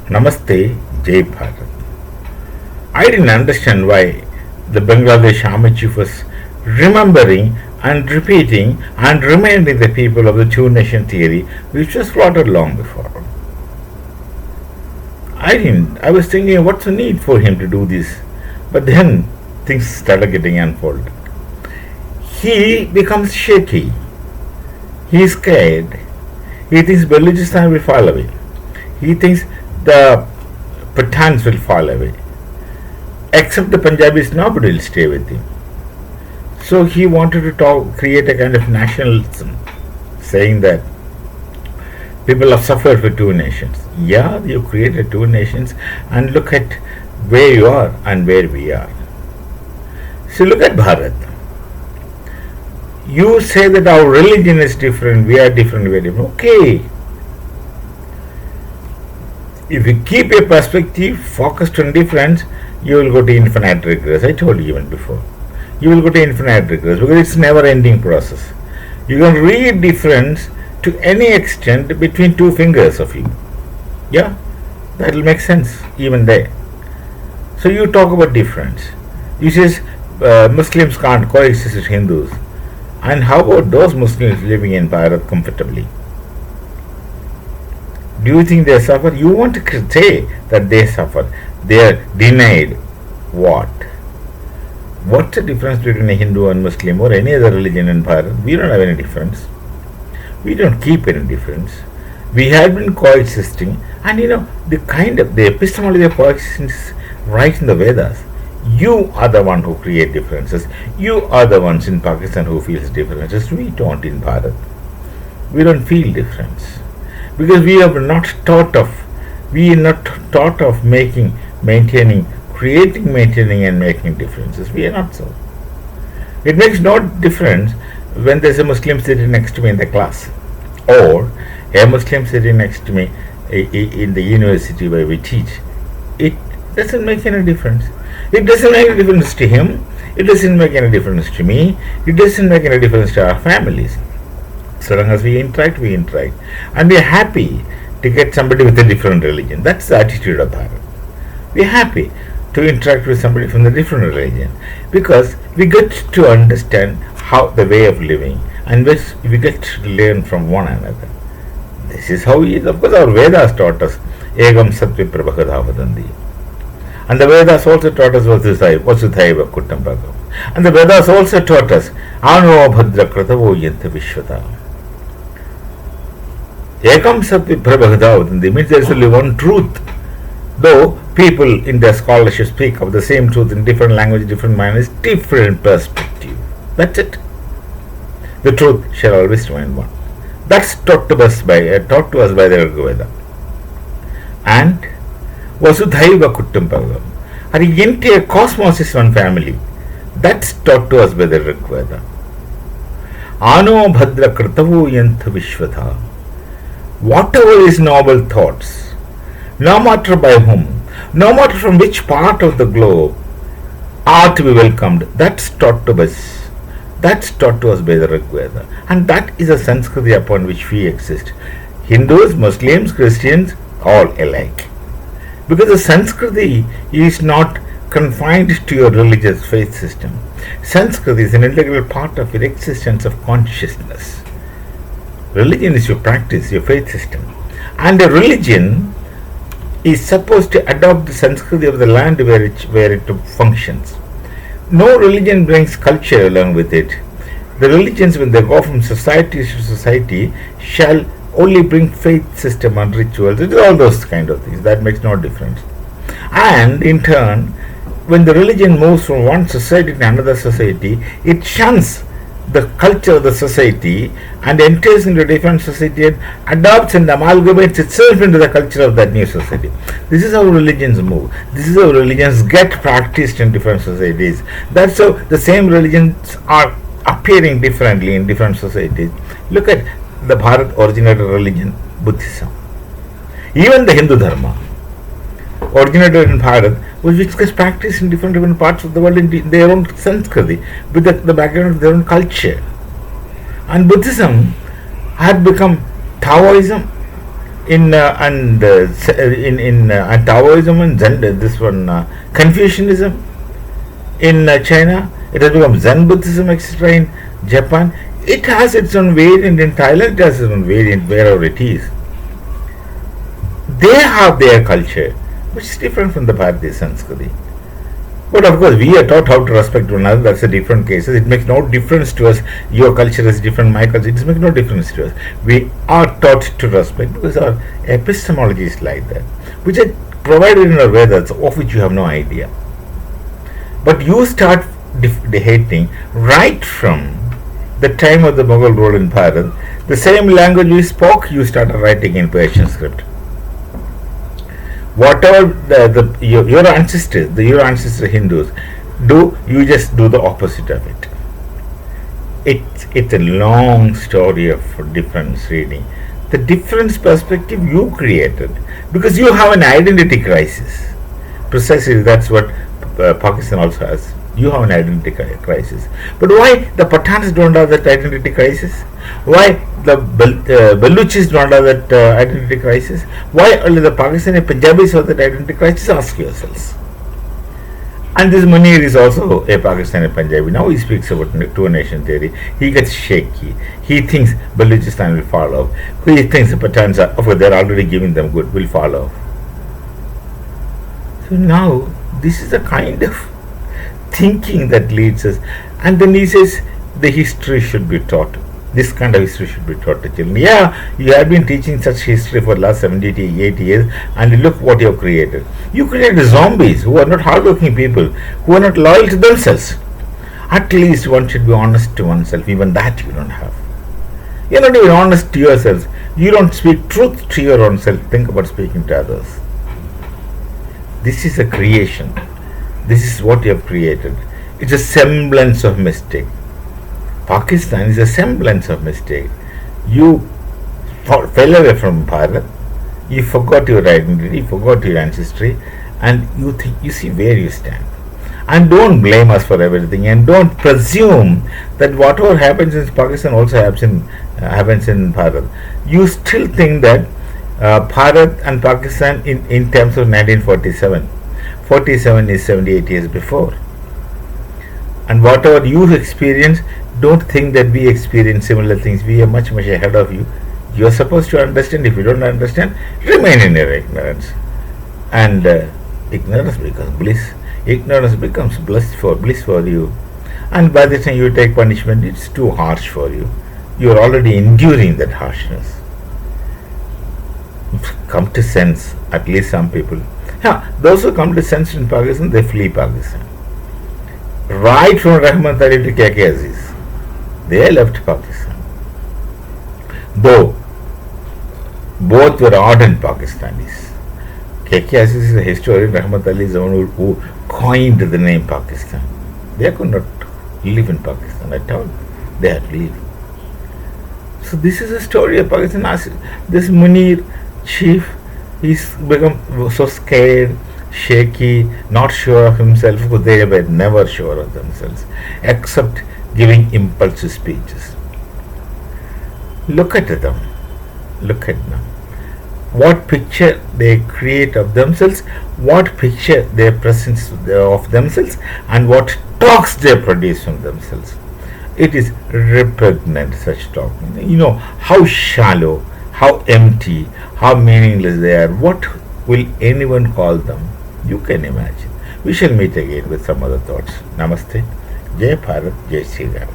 Namaste, Jai Bharat. I didn't understand why the Bangladesh Army chief was remembering and repeating and reminding the people of the two nation theory which was floated long before. I was thinking what's the need for him to do this? But then things started getting unfolded. He becomes shaky. He is scared. He thinks Balochistan will fall away. He thinks the Pathans will fall away. Except the Punjabis, nobody will stay with him. So he wanted to create a kind of nationalism, saying that people have suffered for two nations. Yeah, you created two nations, and look at where you are and where we are. So look at Bharat. You say that our religion is different, we are different, we are different. Okay. If you keep your perspective focused on difference, you will go to infinite regress. I told you even before. You will go to infinite regress because it's never ending process. You can read difference to any extent between two fingers of you. Yeah, that will make sense even there. So you talk about difference. You say Muslims can't coexist with Hindus. And how about those Muslims living in Bharat comfortably? Do you think they suffer? You want to say that they suffer. They are denied what? What's the difference between a Hindu and Muslim or any other religion in Bharat? We don't have any difference. We don't keep any difference. We have been coexisting, and the epistemology of coexistence is right in the Vedas. You are the one who create differences. You are the ones in Pakistan who feels differences. We don't in Bharat. We don't feel difference because we are not thought of creating, maintaining, and making differences. We are not so. It makes no difference when there's a Muslim sitting next to me in the class, or a Muslim sitting next to me in the university where we teach. It doesn't make any difference. It doesn't make any difference to him. It doesn't make any difference to me. It doesn't make any difference to our families. So long as we interact, and we are happy to get somebody with a different religion. That's the attitude of Bharat. We are happy to interact with somebody from a different religion because we get to understand how the way of living, and we get to learn from one another. This is how he is. Of course, our Vedas taught us Egam Satvi Prabhakadha Vadandi. And the Vedas also taught us Vasudhaiva Kutumbakam. And the Vedas also taught us Ano Bhadra Kratavo Yanta Vishwata. Ekam Satvi Prabhakadha Vadandi means there is only one truth. Though people in their scholarship speak of the same truth in different language, different manners, different perspective. That's it. The truth shall always remain one. That's taught to us by the Rigveda. And Vasudhaiva Kutumbakam. And the entire cosmos is one family. That's taught to us by the Rigveda. Ano Bhadra Kratavo Yantha Vishwata. Whatever is noble thoughts, no matter by whom, no matter from which part of the globe, are to be welcomed. That's taught to us. That's taught to us by the Rigveda. And that is a Sanskriti upon which we exist. Hindus, Muslims, Christians, all alike. Because the Sanskriti is not confined to your religious faith system. Sanskriti is an integral part of your existence of consciousness. Religion is your practice, your faith system. And a religion is supposed to adopt the Sanskriti of the land where it functions. No religion brings culture along with it. The religions, when they go from society to society, shall only bring faith system and rituals. It is all those kind of things. That makes no difference. And in turn, when the religion moves from one society to another society, it shuns the culture of the society and enters into a different society and adopts and amalgamates itself into the culture of that new society. This is how religions move. This is how religions get practiced in different societies. That's how the same religions are appearing differently in different societies. Look at the Bharat originated religion, Buddhism. Even the Hindu Dharma originated in Bharat, which was practiced in different parts of the world in their own Sanskriti, with the background of their own culture. And Buddhism had become Taoism, in Taoism and Zen, this one Confucianism in China, it has become Zen Buddhism, etc. In Japan, it has its own variant. In Thailand, it has its own variant wherever it is. They have their culture, which is different from the Bharatiya Sanskriti. But of course, we are taught how to respect one another. That's a different case. It makes no difference to us. Your culture is different, my culture. It makes no difference to us. We are taught to respect because our epistemology is like that, which are provided in our Vedas, of which you have no idea. But you start hating right from the time of the Mughal rule in Bharat. The same language we spoke, you started writing in Persian script. Whatever your ancestors, your ancestor Hindus do, you just do the opposite of it. It's a long story of difference reading. The difference perspective you created because you have an identity crisis. Precisely, that's what Pakistan also has. You have an identity crisis. But why the Pathans don't have that identity crisis? Why the Baluchis don't have that identity crisis? Why only the Pakistani Punjabis have that identity crisis? Ask yourselves. And this Munir is also a Pakistani Punjabi. Now he speaks about two nation theory. He gets shaky. He thinks Baluchistan will fall off. He thinks the Pathans are, of course, they're already giving them good, will fall off. So now, this is the kind of thinking that leads us. And then he says the history should be taught. This kind of history should be taught to children. Yeah, you have been teaching such history for the last 70 to 80 years, and look what you have created. You created zombies who are not hardworking people, who are not loyal to themselves. At least one should be honest to oneself. Even that you don't have. You're not even honest to yourselves. You don't speak truth to your own self. Think about speaking to others. This is a creation. This is what you have created. It's a semblance of mistake. Pakistan is a semblance of mistake. You fell away from Bharat. You forgot your identity, you forgot your ancestry, and you see where you stand. And don't blame us for everything, and don't presume that whatever happens in Pakistan also happens in Bharat. You still think that Bharat and Pakistan in terms of 1947. 47 is 78 years before. And whatever you experience, don't think that we experience similar things. We are much, much ahead of you. You are supposed to understand. If you don't understand, remain in your ignorance. And ignorance becomes bliss. Ignorance becomes bliss for you. And by the time you take punishment, it's too harsh for you. You are already enduring that harshness. Come to sense, at least some people. Those who come to sense in Pakistan, they flee Pakistan. Right from Rahmat Ali to K.K. Aziz, they left Pakistan. Though both were ardent Pakistanis. K.K. Aziz is a historian, Rahmat Ali is the one who coined the name Pakistan. They could not live in Pakistan at all. They had to leave. So this is a story of Pakistan. This Munir chief, he's become so scared, shaky, not sure of himself, because they were never sure of themselves, except giving impulsive speeches. Look at them. Look at them. What picture they create of themselves, what picture they present of themselves, and what talks they produce from themselves. It is repugnant, such talk. You know how shallow, how empty, how meaningless they are. What will anyone call them? You can imagine. We shall meet again with some other thoughts. Namaste. Jai Bharat, Jai Sri Ram.